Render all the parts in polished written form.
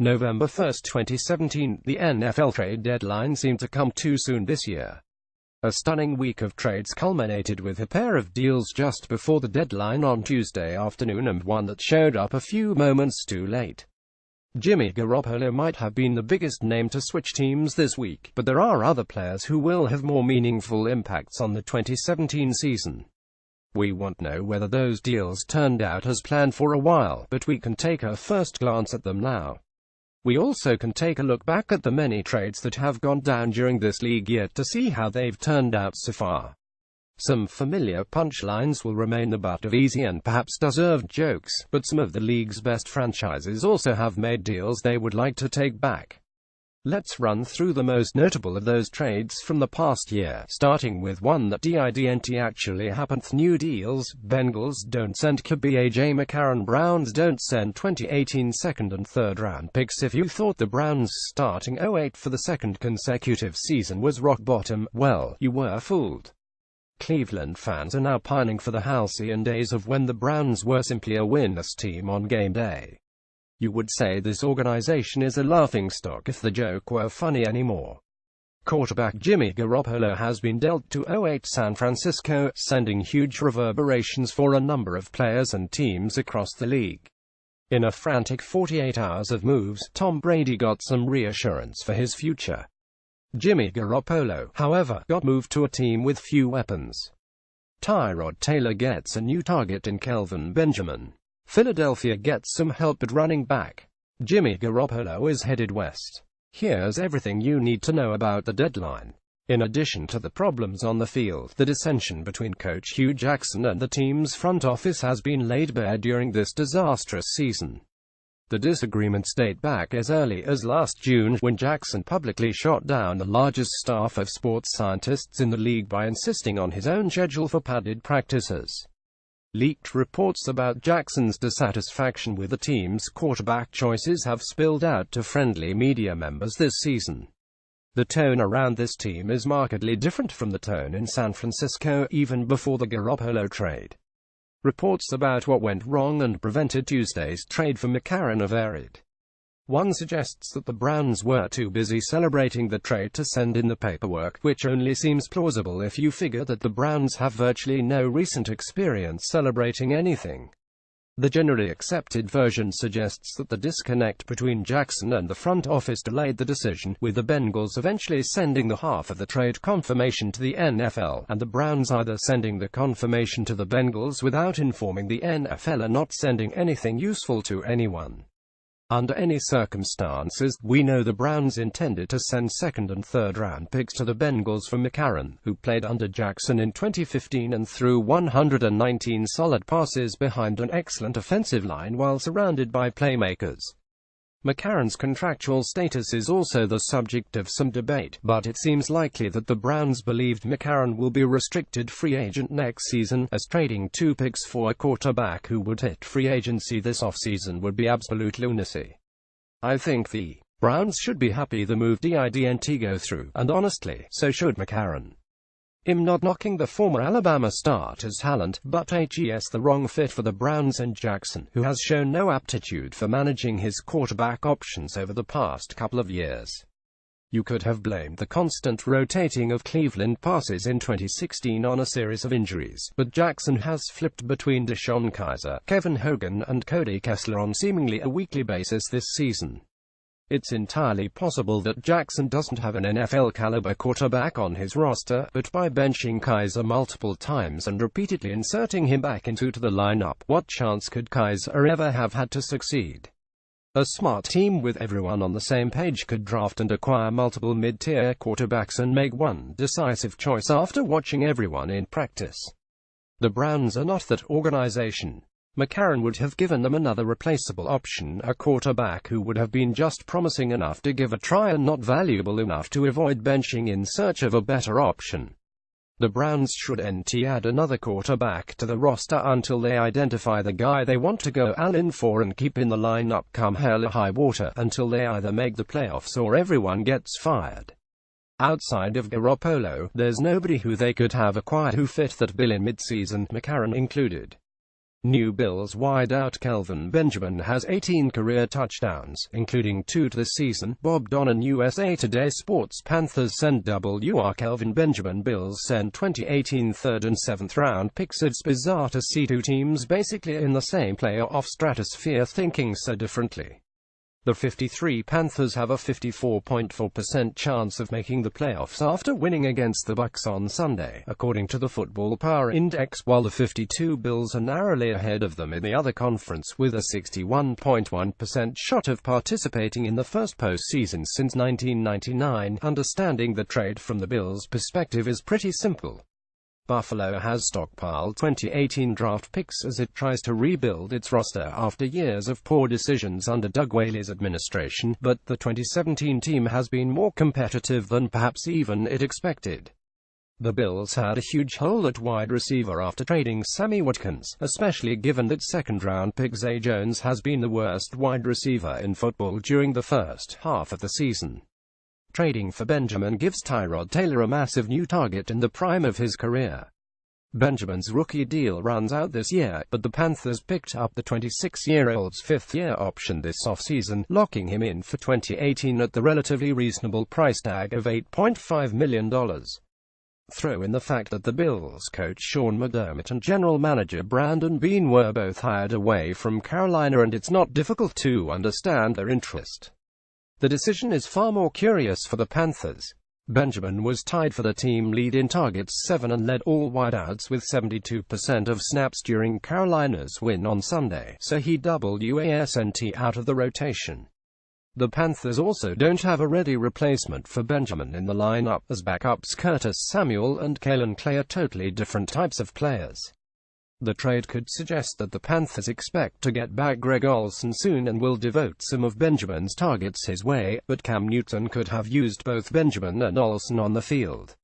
November 1, 2017, the NFL trade deadline seemed to come too soon this year. A stunning week of trades culminated with a pair of deals just before the deadline on Tuesday afternoon and one that showed up a few moments too late. Jimmy Garoppolo might have been the biggest name to switch teams this week, but there are other players who will have more meaningful impacts on the 2017 season. We won't know whether those deals turned out as planned for a while, but we can take a first glance at them now. We also can take a look back at the many trades that have gone down during this league year to see how they've turned out so far. Some familiar punchlines will remain the butt of easy and perhaps deserved jokes, but some of the league's best franchises also have made deals they would like to take back. Let's run through the most notable of those trades from the past year, starting with one that didn't actually happen. New deals: Bengals don't send QB A.J. McCarron, Browns don't send 2018 second and third round picks. If you thought the Browns starting 0-8 for the second consecutive season was rock bottom, well, you were fooled. Cleveland fans are now pining for the halcyon days of when the Browns were simply a winless team on game day. You would say this organization is a laughingstock if the joke were funny anymore. Quarterback Jimmy Garoppolo has been dealt to 0-8 San Francisco, sending huge reverberations for a number of players and teams across the league. In a frantic 48 hours of moves, Tom Brady got some reassurance for his future. Jimmy Garoppolo, however, got moved to a team with few weapons. Tyrod Taylor gets a new target in Kelvin Benjamin. Philadelphia gets some help at running back. Jimmy Garoppolo is headed west. Here's everything you need to know about the deadline. In addition to the problems on the field, the dissension between coach Hugh Jackson and the team's front office has been laid bare during this disastrous season. The disagreements date back as early as last June, when Jackson publicly shot down the largest staff of sports scientists in the league by insisting on his own schedule for padded practices. Leaked reports about Jackson's dissatisfaction with the team's quarterback choices have spilled out to friendly media members this season. The tone around this team is markedly different from the tone in San Francisco, even before the Garoppolo trade. Reports about what went wrong and prevented Tuesday's trade for McCarron are varied. One suggests that the Browns were too busy celebrating the trade to send in the paperwork, which only seems plausible if you figure that the Browns have virtually no recent experience celebrating anything. The generally accepted version suggests that the disconnect between Jackson and the front office delayed the decision, with the Bengals eventually sending the half of the trade confirmation to the NFL, and the Browns either sending the confirmation to the Bengals without informing the NFL or not sending anything useful to anyone. Under any circumstances, we know the Browns intended to send second and third round picks to the Bengals for McCarron, who played under Jackson in 2015 and threw 119 solid passes behind an excellent offensive line while surrounded by playmakers. McCarron's contractual status is also the subject of some debate, but it seems likely that the Browns believed McCarron will be a restricted free agent next season, as trading 2 picks for a quarterback who would hit free agency this offseason would be absolute lunacy. I think the Browns should be happy the move didn't go through, and honestly, so should McCarron. I'm not knocking the former Alabama starter's talent, but he's the wrong fit for the Browns and Jackson, who has shown no aptitude for managing his quarterback options over the past couple of years. You could have blamed the constant rotating of Cleveland passes in 2016 on a series of injuries, but Jackson has flipped between DeShone Kizer, Kevin Hogan, and Cody Kessler on seemingly a weekly basis this season. It's entirely possible that Jackson doesn't have an NFL-caliber quarterback on his roster, but by benching Kizer multiple times and repeatedly inserting him back into the lineup, what chance could Kizer ever have had to succeed? A smart team with everyone on the same page could draft and acquire multiple mid-tier quarterbacks and make one decisive choice after watching everyone in practice. The Browns are not that organization. McCarron would have given them another replaceable option, a quarterback who would have been just promising enough to give a try and not valuable enough to avoid benching in search of a better option. The Browns shouldn't add another quarterback to the roster until they identify the guy they want to go all in for and keep in the lineup come hell or high water, until they either make the playoffs or everyone gets fired. Outside of Garoppolo, there's nobody who they could have acquired who fit that bill in mid-season, McCarron included. New Bills wideout Kelvin Benjamin has 18 career touchdowns, including 2 this season. Bob Donnan USA Today Sports Panthers send WR Kelvin Benjamin. Bills send 2018 3rd and 7th round picks. It's bizarre to see two teams basically in the same playoff stratosphere thinking so differently. The 53 Panthers have a 54.4% chance of making the playoffs after winning against the Bucs on Sunday, according to the Football Power Index, while the 52 Bills are narrowly ahead of them in the other conference, with a 61.1% shot of participating in the first postseason since 1999. Understanding the trade from the Bills' perspective is pretty simple. Buffalo has stockpiled 2018 draft picks as it tries to rebuild its roster after years of poor decisions under Doug Whaley's administration, but the 2017 team has been more competitive than perhaps even it expected. The Bills had a huge hole at wide receiver after trading Sammy Watkins, especially given that second-round pick Zay Jones has been the worst wide receiver in football during the first half of the season. Trading for Benjamin gives Tyrod Taylor a massive new target in the prime of his career. Benjamin's rookie deal runs out this year, but the Panthers picked up the 26-year-old's fifth-year option this offseason, locking him in for 2018 at the relatively reasonable price tag of $8.5 million. Throw in the fact that the Bills coach Sean McDermott and general manager Brandon Beane were both hired away from Carolina, and it's not difficult to understand their interest. The decision is far more curious for the Panthers. Benjamin was tied for the team lead in targets 7 and led all wideouts with 72% of snaps during Carolina's win on Sunday, so he wasn't out of the rotation. The Panthers also don't have a ready replacement for Benjamin in the lineup, as backups Curtis Samuel and Kalen Clay are totally different types of players. The trade could suggest that the Panthers expect to get back Greg Olsen soon and will devote some of Benjamin's targets his way, but Cam Newton could have used both Benjamin and Olsen on the field.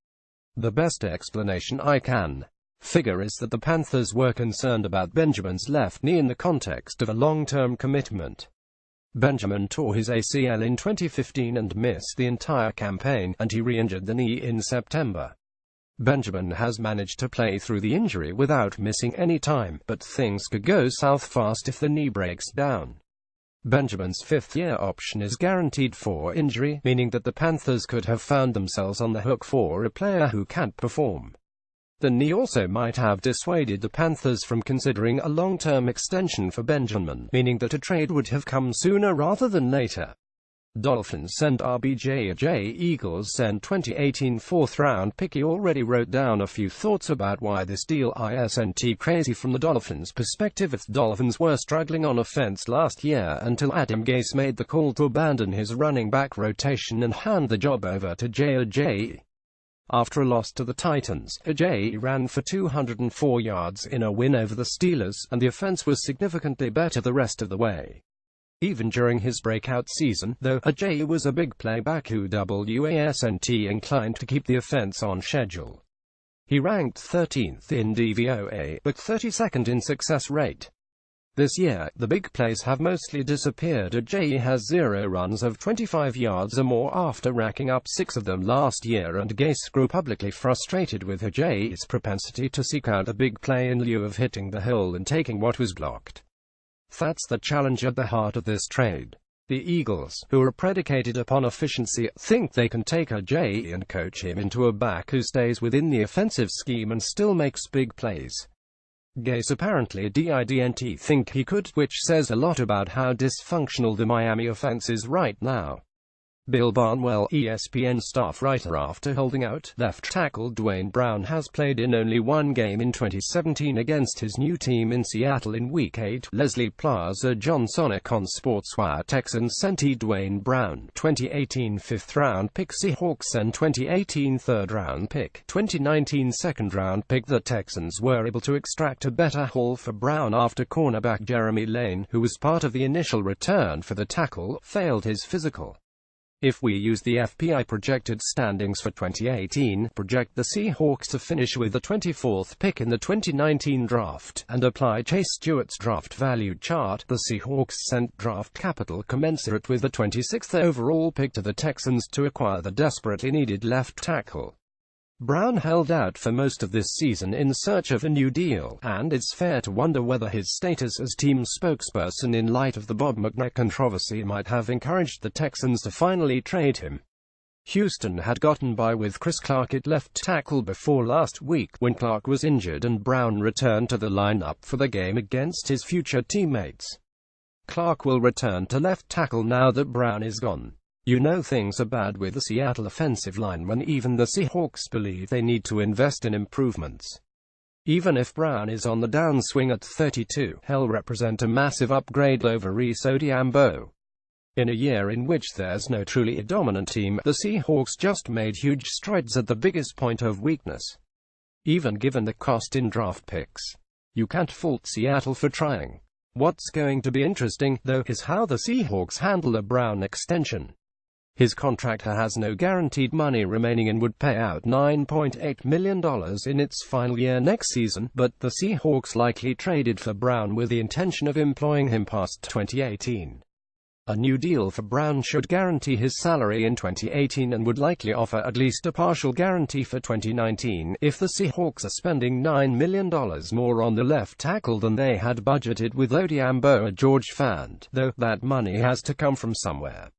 The best explanation I can figure is that the Panthers were concerned about Benjamin's left knee in the context of a long-term commitment. Benjamin tore his ACL in 2015 and missed the entire campaign, and he re-injured the knee in September. Benjamin has managed to play through the injury without missing any time, but things could go south fast if the knee breaks down. Benjamin's fifth-year option is guaranteed for injury, meaning that the Panthers could have found themselves on the hook for a player who can't perform. The knee also might have dissuaded the Panthers from considering a long-term extension for Benjamin, meaning that a trade would have come sooner rather than later. Dolphins send RBJ. Eagles send 2018 4th-round pick. He already wrote down a few thoughts about why this deal isn't crazy from the Dolphins' perspective. The Dolphins were struggling on offense last year until Adam Gase made the call to abandon his running back rotation and hand the job over to J.J. After a loss to the Titans, Ajay ran for 204 yards in a win over the Steelers, and the offense was significantly better the rest of the way. Even during his breakout season, though, Ajay was a big playback who wasn't inclined to keep the offense on schedule. He ranked 13th in DVOA, but 32nd in success rate. This year, the big plays have mostly disappeared. Ajay has 0 runs of 25 yards or more after racking up 6 of them last year, and Gase grew publicly frustrated with Ajay's propensity to seek out a big play in lieu of hitting the hole and taking what was blocked. That's the challenge at the heart of this trade. The Eagles, who are predicated upon efficiency, think they can take Ajay and coach him into a back who stays within the offensive scheme and still makes big plays. Gase apparently didn't think he could, which says a lot about how dysfunctional the Miami offense is right now. Bill Barnwell, ESPN staff writer, after holding out left tackle Dwayne Brown, has played in only one game in 2017 against his new team in Seattle in Week 8. Leslie Plaza John Sonic on SportsWire. Texans sent Dwayne Brown, 2018 5th-round pick. Seahawks and 2018 3rd-round pick, 2019 2nd-round pick. The Texans were able to extract a better haul for Brown after cornerback Jeremy Lane, who was part of the initial return for the tackle, failed his physical. If we use the FPI projected standings for 2018, project the Seahawks to finish with the 24th pick in the 2019 draft, and apply Chase Stewart's draft value chart, the Seahawks sent draft capital commensurate with the 26th overall pick to the Texans to acquire the desperately needed left tackle. Brown held out for most of this season in search of a new deal, and it's fair to wonder whether his status as team spokesperson in light of the Bob McNair controversy might have encouraged the Texans to finally trade him. Houston had gotten by with Chris Clark at left tackle before last week, when Clark was injured and Brown returned to the lineup for the game against his future teammates. Clark will return to left tackle now that Brown is gone. You know things are bad with the Seattle offensive line when even the Seahawks believe they need to invest in improvements. Even if Brown is on the downswing at 32, he'll represent a massive upgrade over Reese Odhiambo. In a year in which there's no truly dominant team, the Seahawks just made huge strides at the biggest point of weakness. Even given the cost in draft picks, you can't fault Seattle for trying. What's going to be interesting, though, is how the Seahawks handle a Brown extension. His contract has no guaranteed money remaining and would pay out $9.8 million in its final year next season, but the Seahawks likely traded for Brown with the intention of employing him past 2018. A new deal for Brown should guarantee his salary in 2018 and would likely offer at least a partial guarantee for 2019, if the Seahawks are spending $9 million more on the left tackle than they had budgeted with Odhiambo. A George Fant, though, that money has to come from somewhere.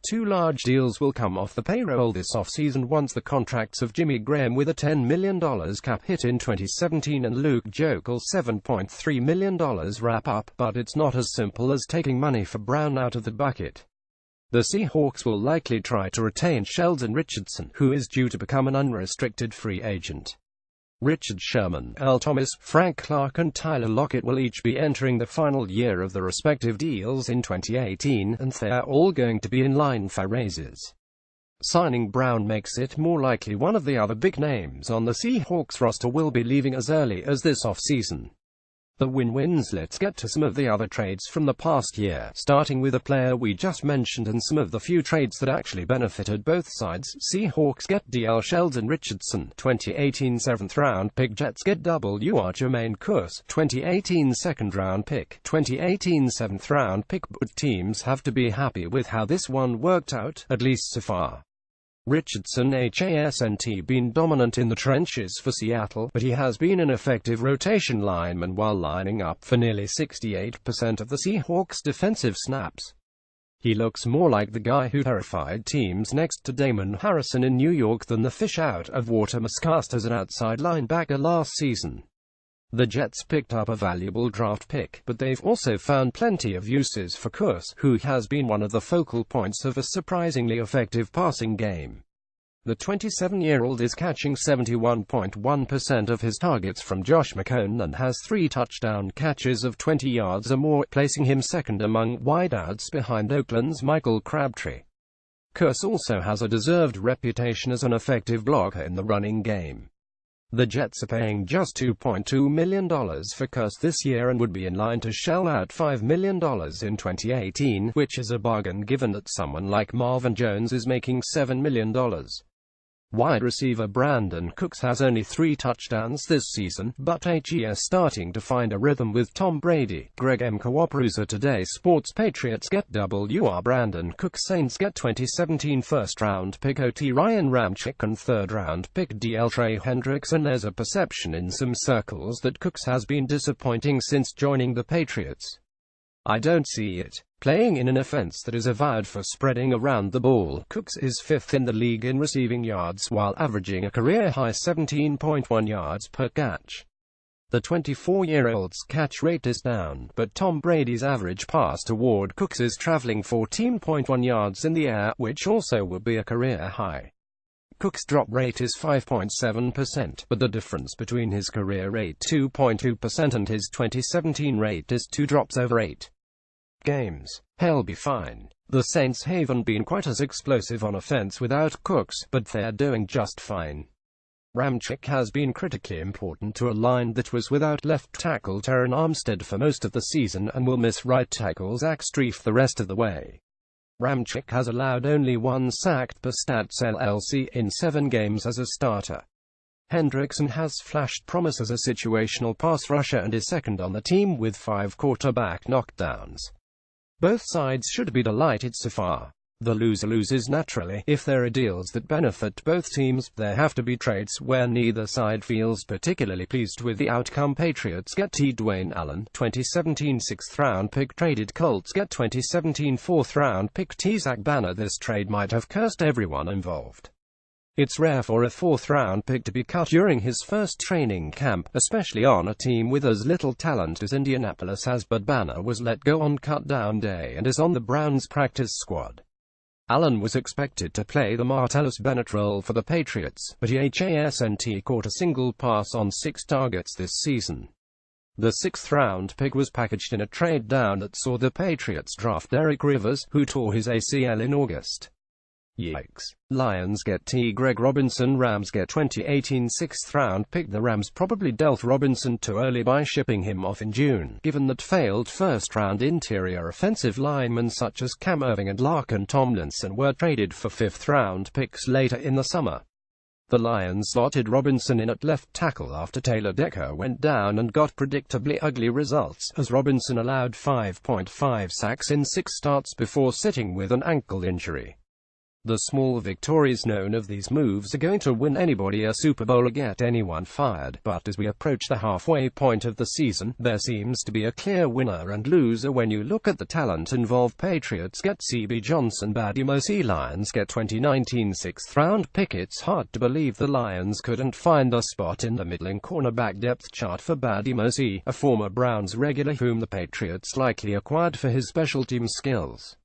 Two large deals will come off the payroll this offseason once the contracts of Jimmy Graham with a $10 million cap hit in 2017 and Luke Joeckel's $7.3 million wrap up, but it's not as simple as taking money for Brown out of the bucket. The Seahawks will likely try to retain Sheldon Richardson, who is due to become an unrestricted free agent. Richard Sherman, Earl Thomas, Frank Clark and Tyler Lockett will each be entering the final year of the respective deals in 2018, and they're all going to be in line for raises. Signing Brown makes it more likely one of the other big names on the Seahawks roster will be leaving as early as this offseason. The win-wins. Let's get to some of the other trades from the past year, starting with a player we just mentioned and some of the few trades that actually benefited both sides. Seahawks get DL Sheldon Richardson, 2018 7th-round pick. Jets get WR Jermaine Kearse, 2018 2nd-round pick, 2018 7th-round pick. But teams have to be happy with how this one worked out, at least so far. Richardson hasn't been dominant in the trenches for Seattle, but he has been an effective rotation lineman while lining up for nearly 68% of the Seahawks' defensive snaps. He looks more like the guy who terrified teams next to Damon Harrison in New York than the fish out of water miscast as an outside linebacker last season. The Jets picked up a valuable draft pick, but they've also found plenty of uses for Kearse, who has been one of the focal points of a surprisingly effective passing game. The 27-year-old is catching 71.1% of his targets from Josh McCown and has 3 touchdown catches of 20 yards or more, placing him second among wideouts behind Oakland's Michael Crabtree. Kearse also has a deserved reputation as an effective blocker in the running game. The Jets are paying just $2.2 million for Kearse this year and would be in line to shell out $5 million in 2018, which is a bargain given that someone like Marvin Jones is making $7 million. Wide receiver Brandon Cooks has only 3 touchdowns this season, but he is starting to find a rhythm with Tom Brady. Greg M. Kawaparusa Today Sports. Patriots get WR Brandon Cooks. Saints get 2017 first-round pick OT Ryan Ramczyk and third-round pick DL Trey Hendrickson. There's a perception in some circles that Cooks has been disappointing since joining the Patriots. I don't see it. Playing in an offense that is avowed for spreading around the ball, Cooks is 5th in the league in receiving yards while averaging a career-high 17.1 yards per catch. The 24-year-old's catch rate is down, but Tom Brady's average pass toward Cooks is traveling 14.1 yards in the air, which also would be a career high. Cook's drop rate is 5.7%, but the difference between his career rate 2.2% and his 2017 rate is 2 drops over 8 games. He'll be fine. The Saints haven't been quite as explosive on offense without Cooks, but they're doing just fine. Ramczyk has been critically important to a line that was without left tackle Terron Armstead for most of the season and will miss right tackle Zach Strief the rest of the way. Ramczyk has allowed only 1 sack per Stats LLC in 7 games as a starter. Hendrickson has flashed promise as a situational pass rusher and is second on the team with 5 quarterback knockdowns. Both sides should be delighted so far. The loser loses naturally. If there are deals that benefit both teams, there have to be trades where neither side feels particularly pleased with the outcome. Patriots get Dwayne Allen, 2017 6th-round pick traded. Colts get 2017 4th-round pick Zach Banner. This trade might have cursed everyone involved. It's rare for a 4th-round pick to be cut during his first training camp, especially on a team with as little talent as Indianapolis has, but Banner was let go on cut-down day and is on the Browns' practice squad. Allen was expected to play the Martellus Bennett role for the Patriots, but he hasn't caught a single pass on 6 targets this season. The 6th-round pick was packaged in a trade down that saw the Patriots draft Derek Rivers, who tore his ACL in August. Yikes. Lions get Greg Robinson. Rams get 2018 6th-round pick. The Rams probably dealt Robinson too early by shipping him off in June, given that failed first-round interior offensive linemen such as Cam Irving and Larkin Tomlinson were traded for 5th-round picks later in the summer. The Lions slotted Robinson in at left tackle after Taylor Decker went down and got predictably ugly results, as Robinson allowed 5.5 sacks in 6 starts before sitting with an ankle injury. The small victories known of these moves are going to win anybody a Super Bowl or get anyone fired, but as we approach the halfway point of the season, there seems to be a clear winner and loser when you look at the talent involved. Patriots get CB Johnson. Badimos. Lions get 2019 6th-round pick. It's hard to believe the Lions couldn't find a spot in the middling cornerback depth chart for Badimos, a former Browns regular whom the Patriots likely acquired for his special team skills.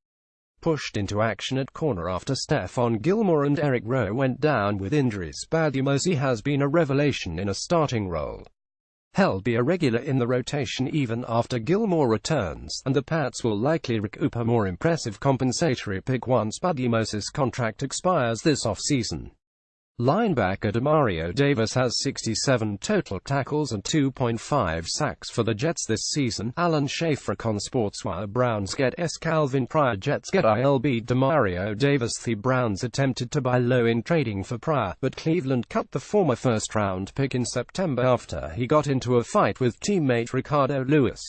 Pushed into action at corner after Stephon Gilmore and Eric Rowe went down with injuries, Badimos has been a revelation in a starting role. He'll be a regular in the rotation even after Gilmore returns, and the Pats will likely recoup a more impressive compensatory pick once Badimos' contract expires this offseason. Linebacker Demario Davis has 67 total tackles and 2.5 sacks for the Jets this season. Alan Schaefer on Sports. While Browns get Calvin Pryor, Jets get ILB Demario Davis. The Browns attempted to buy low in trading for Pryor, but Cleveland cut the former first-round pick in September after he got into a fight with teammate Ricardo Lewis.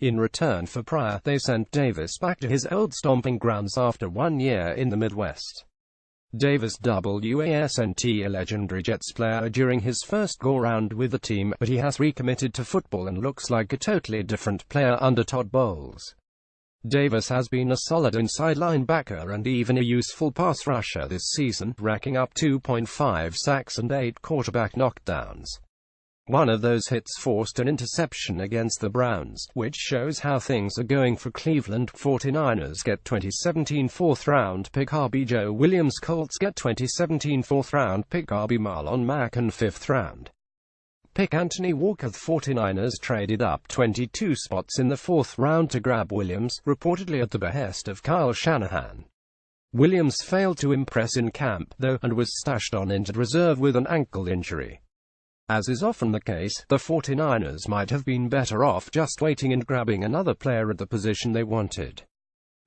In return for Pryor, they sent Davis back to his old stomping grounds after 1 year in the Midwest. Davis wasn't a legendary Jets player during his first go-round with the team, but he has recommitted to football and looks like a totally different player under Todd Bowles. Davis has been a solid inside linebacker and even a useful pass rusher this season, racking up 2.5 sacks and 8 quarterback knockdowns. One of those hits forced an interception against the Browns, which shows how things are going for Cleveland. 49ers get 2017 4th-round pick RB Joe Williams. Colts get 2017 4th-round pick RB Marlon Mack and 5th-round pick Anthony Walker. The 49ers traded up 22 spots in the 4th round to grab Williams, reportedly at the behest of Kyle Shanahan. Williams failed to impress in camp, though, and was stashed on injured reserve with an ankle injury. As is often the case, the 49ers might have been better off just waiting and grabbing another player at the position they wanted.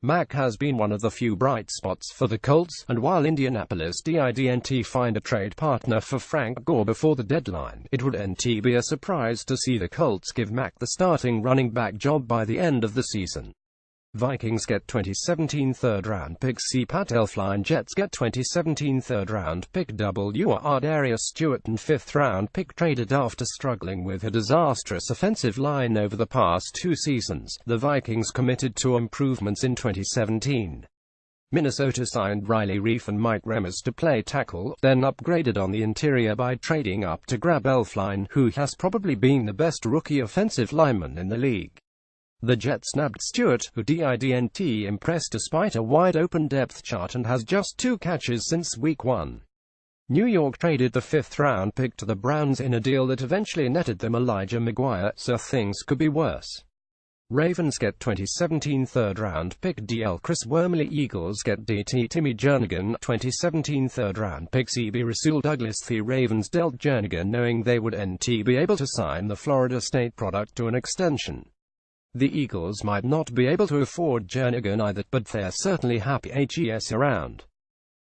Mack has been one of the few bright spots for the Colts, and while Indianapolis didn't find a trade partner for Frank Gore before the deadline, it wouldn't be a surprise to see the Colts give Mack the starting running back job by the end of the season. Vikings get 2017 3rd-round pick C. Pat Elflein. Jets get 2017 3rd-round pick W.R. Darius Stewart and 5th-round pick traded after struggling with a disastrous offensive line over the past 2 seasons. The Vikings committed to improvements in 2017. Minnesota signed Riley Reiff and Mike Remmers to play tackle, then upgraded on the interior by trading up to grab Elflein, who has probably been the best rookie offensive lineman in the league. The Jets nabbed Stewart, who didn't impress despite a wide-open depth chart and has just 2 catches since Week 1. New York traded the 5th-round pick to the Browns in a deal that eventually netted them Elijah McGuire, so things could be worse. Ravens get 2017 3rd-round pick DL Chris Wormley. Eagles get DT Timmy Jernigan, 2017 3rd-round pick CB Rasul Douglas. The Ravens dealt Jernigan knowing they wouldn't be able to sign the Florida State product to an extension. The Eagles might not be able to afford Jernigan either, but they're certainly happy he's around.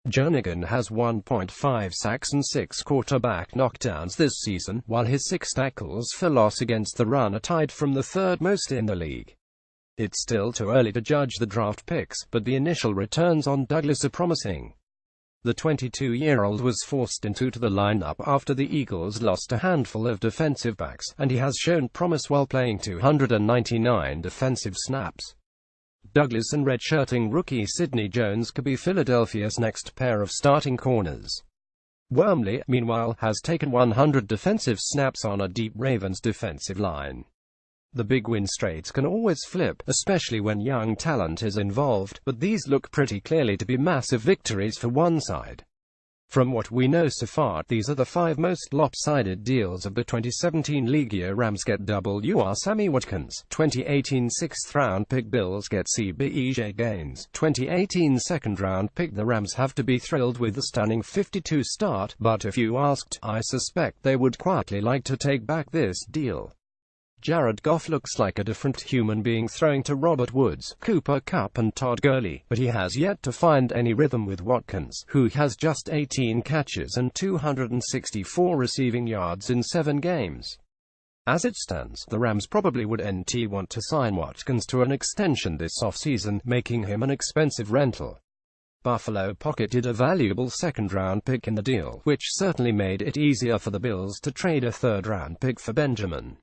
Jernigan has 1.5 sacks and 6 quarterback knockdowns this season, while his 6 tackles for loss against the run are tied from the 3rd most in the league. It's still too early to judge the draft picks, but the initial returns on Douglas are promising. The 22-year-old was forced into the lineup after the Eagles lost a handful of defensive backs, and he has shown promise while playing 299 defensive snaps. Douglas and redshirting rookie Sidney Jones could be Philadelphia's next pair of starting corners. Wormley, meanwhile, has taken 100 defensive snaps on a deep Ravens defensive line. The big win streaks can always flip, especially when young talent is involved, but these look pretty clearly to be massive victories for one side. From what we know so far, these are the 5 most lopsided deals of the 2017 league year. Rams get WR Sammy Watkins, 2018 6th-round pick. Bills get CBEJ Gaines, 2018 2nd-round pick. The Rams have to be thrilled with the stunning 52 start, but if you asked, I suspect they would quietly like to take back this deal. Jared Goff looks like a different human being throwing to Robert Woods, Cooper Kupp and Todd Gurley, but he has yet to find any rhythm with Watkins, who has just 18 catches and 264 receiving yards in 7 games. As it stands, the Rams probably would want to sign Watkins to an extension this offseason, making him an expensive rental. Buffalo pocketed a valuable 2nd-round pick in the deal, which certainly made it easier for the Bills to trade a 3rd-round pick for Benjamin.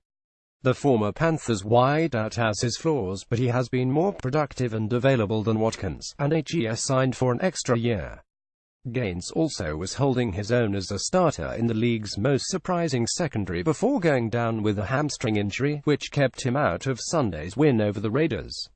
The former Panthers wideout has his flaws, but he has been more productive and available than Watkins, and HES signed for an extra year. Gaines also was holding his own as a starter in the league's most surprising secondary before going down with a hamstring injury, which kept him out of Sunday's win over the Raiders.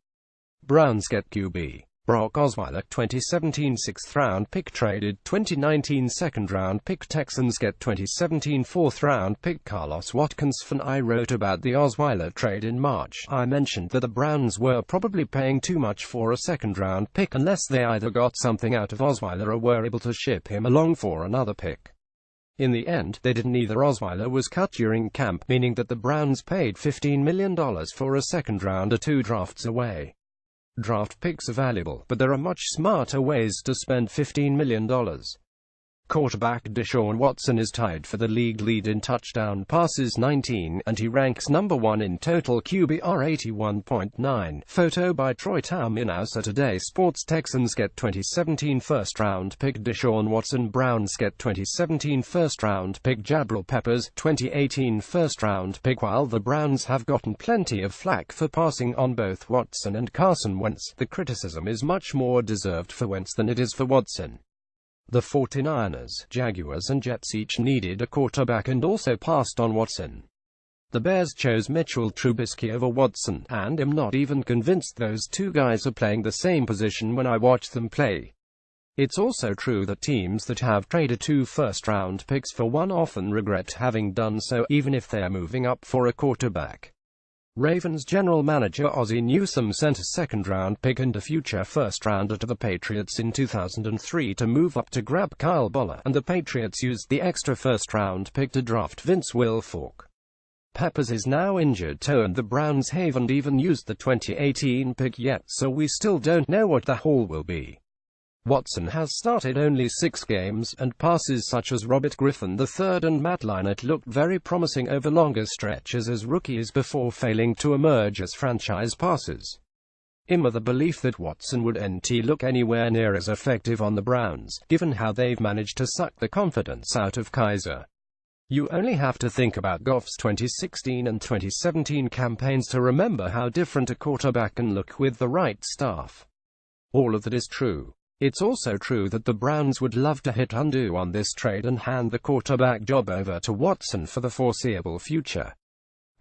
Browns get QB Brock Osweiler, 2017 6th-round pick traded, 2019 2nd-round pick. Texans get 2017 4th-round pick Carlos Watkins. I wrote about the Osweiler trade in March. I mentioned that the Browns were probably paying too much for a 2nd-round pick unless they either got something out of Osweiler or were able to ship him along for another pick. In the end, they didn't either. Osweiler was cut during camp, meaning that the Browns paid $15 million for a 2nd-rounder 2 drafts away. Draft picks are valuable, but there are much smarter ways to spend $15 million. Quarterback Deshaun Watson is tied for the league lead in touchdown passes, 19, and he ranks number 1 in total QBR, 81.9. Photo by Troy Tamanousa. Today Sports. Texans get 2017 1st-round pick Deshaun Watson. Browns get 2017 1st-round pick Jabril Peppers, 2018 1st-round pick. While the Browns have gotten plenty of flack for passing on both Watson and Carson Wentz, the criticism is much more deserved for Wentz than it is for Watson. The 49ers, Jaguars and Jets each needed a quarterback and also passed on Watson. The Bears chose Mitchell Trubisky over Watson, and I'm not even convinced those two guys are playing the same position when I watch them play. It's also true that teams that have traded 2 first-round picks for one often regret having done so, even if they are moving up for a quarterback. Ravens general manager Ozzie Newsome sent a 2nd-round pick and a future first-rounder to the Patriots in 2003 to move up to grab Kyle Boller, and the Patriots used the extra first-round pick to draft Vince Wilfork. Peppers is now injured too, and the Browns haven't even used the 2018 pick yet, so we still don't know what the haul will be. Watson has started only 6 games, and passes such as Robert Griffin III and Matt Leinart looked very promising over longer stretches as rookies before failing to emerge as franchise passers. I'm of the belief that Watson would look anywhere near as effective on the Browns, given how they've managed to suck the confidence out of Kaiser. You only have to think about Goff's 2016 and 2017 campaigns to remember how different a quarterback can look with the right staff. All of that is true. It's also true that the Browns would love to hit undo on this trade and hand the quarterback job over to Watson for the foreseeable future.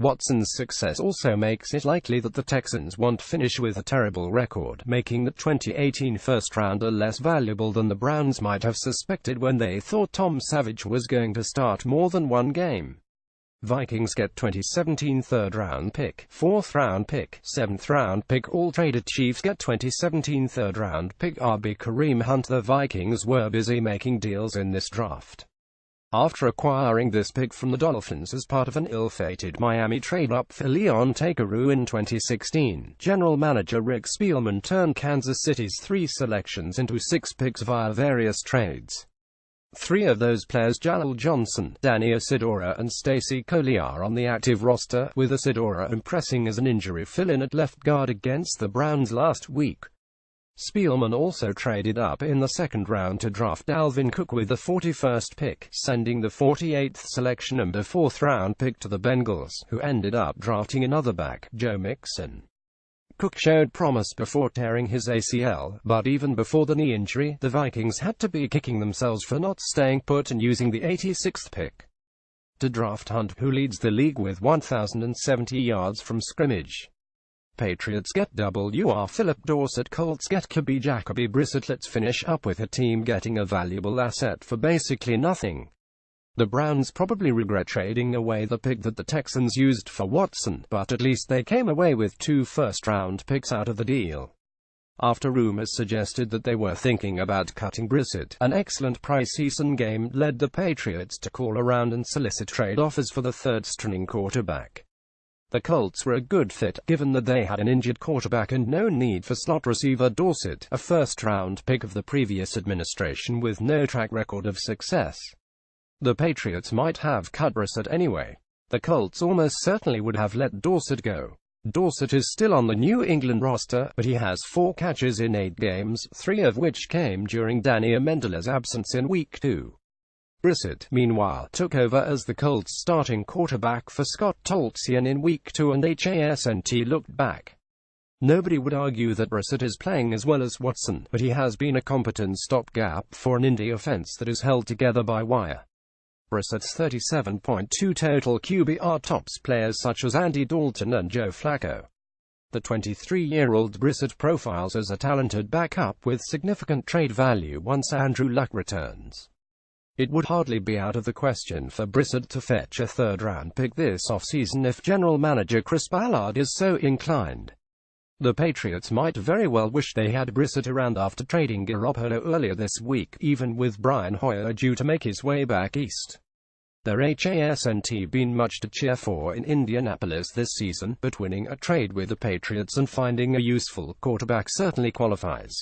Watson's success also makes it likely that the Texans won't finish with a terrible record, making the 2018 first-rounder less valuable than the Browns might have suspected when they thought Tom Savage was going to start more than one game. Vikings get 2017 3rd-round pick, 4th-round pick, 7th-round pick. All traded. Chiefs get 2017 3rd-round pick RB Kareem Hunt. The Vikings were busy making deals in this draft. After acquiring this pick from the Dolphins as part of an ill-fated Miami trade-up for Leon Takeru in 2016, general manager Rick Spielman turned Kansas City's 3 selections into 6 picks via various trades. Three of those players, Jalal Johnson, Danny Isidora and Stacey Coley, are on the active roster, with Isidora impressing as an injury fill-in at left guard against the Browns last week. Spielman also traded up in the second round to draft Dalvin Cook with the 41st pick, sending the 48th selection and a 4th-round pick to the Bengals, who ended up drafting another back, Joe Mixon. Cook showed promise before tearing his ACL, but even before the knee injury, the Vikings had to be kicking themselves for not staying put and using the 86th pick to draft Hunt, who leads the league with 1,070 yards from scrimmage. Patriots get WR Philip Dorsett, Colts get Jacoby Brissett. Let's finish up with a team getting a valuable asset for basically nothing. The Browns probably regret trading away the pick that the Texans used for Watson, but at least they came away with 2 first-round picks out of the deal. After rumors suggested that they were thinking about cutting Brissett, an excellent preseason game led the Patriots to call around and solicit trade offers for the third-string quarterback. The Colts were a good fit, given that they had an injured quarterback and no need for slot receiver Dorsett, a first-round pick of the previous administration with no track record of success. The Patriots might have cut Brissett anyway. The Colts almost certainly would have let Dorsett go. Dorsett is still on the New England roster, but he has 4 catches in 8 games, 3 of which came during Danny Amendola's absence in Week 2. Brissett, meanwhile, took over as the Colts' starting quarterback for Scott Tolzien in Week 2 and HASNT looked back. Nobody would argue that Brissett is playing as well as Watson, but he has been a competent stopgap for an Indy offense that is held together by wire. Brissett's 37.2 total QBR tops players such as Andy Dalton and Joe Flacco. The 23-year-old Brissett profiles as a talented backup with significant trade value once Andrew Luck returns. It would hardly be out of the question for Brissett to fetch a third-round pick this offseason if general manager Chris Ballard is so inclined. The Patriots might very well wish they had Brissett around after trading Garoppolo earlier this week, even with Brian Hoyer due to make his way back east. There hasn't been much to cheer for in Indianapolis this season, but winning a trade with the Patriots and finding a useful quarterback certainly qualifies.